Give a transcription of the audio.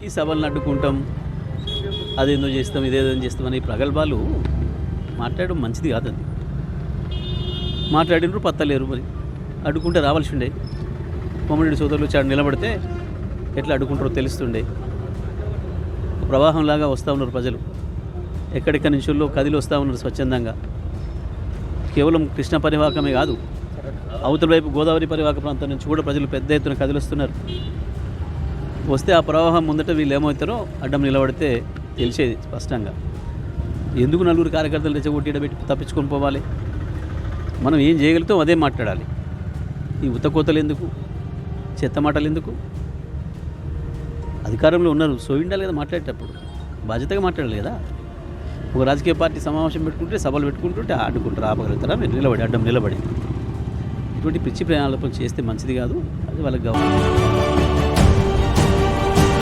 ఈ సభలను అడ్డుకుంటాం, అదేందో చేస్తాం, ఇదేదో చేస్తామని ప్రగల్భాలు మాట్లాడడం మంచిది కాదు. అది మాట్లాడినరు పత్తలేరు, మరి అడ్డుకుంటే రావాల్సి ఉండే. కోమరెడ్డి సోదరులు చాడు నిలబడితే ఎట్లా అడ్డుకుంటారో తెలుస్తుండే. ప్రవాహంలాగా వస్తూ ఉన్నారు ప్రజలు, ఎక్కడెక్కడి నుంచో కదిలి వస్తూ ఉన్నారు స్వచ్ఛందంగా. కేవలం కృష్ణ పరివాహకమే కాదు, అవతల వైపు గోదావరి పరివాహక ప్రాంతం నుంచి కూడా ప్రజలు పెద్ద ఎత్తున కదిలిస్తున్నారు. వస్తే ఆ ప్రవాహం ముందట వీళ్ళు ఏమవుతారో అడ్డం నిలబడితే తెలిసేది స్పష్టంగా. ఎందుకు నలుగురు కార్యకర్తలు తెచ్చగొట్టి పెట్టి తప్పించుకొని పోవాలి? మనం ఏం చేయగలుగుతాం అదే మాట్లాడాలి. ఈ ఉత్తకోతలు ఎందుకు, చెత్త మాటలు ఎందుకు? అధికారంలో ఉన్నారు, సో ఉండాలి కదా మాట్లాడేటప్పుడు, బాధ్యతగా మాట్లాడాలి కదా. ఒక రాజకీయ పార్టీ సమావేశం పెట్టుకుంటే, సభలు పెట్టుకుంటుంటే ఆడుకుంటారు, ఆపగలుగుతారా మీరు? నిలబడి అడ్డం నిలబడి ఇటువంటి పిచ్చి ప్రయాణాలు చేస్తే మంచిది కాదు. అది వాళ్ళకి గౌరవం.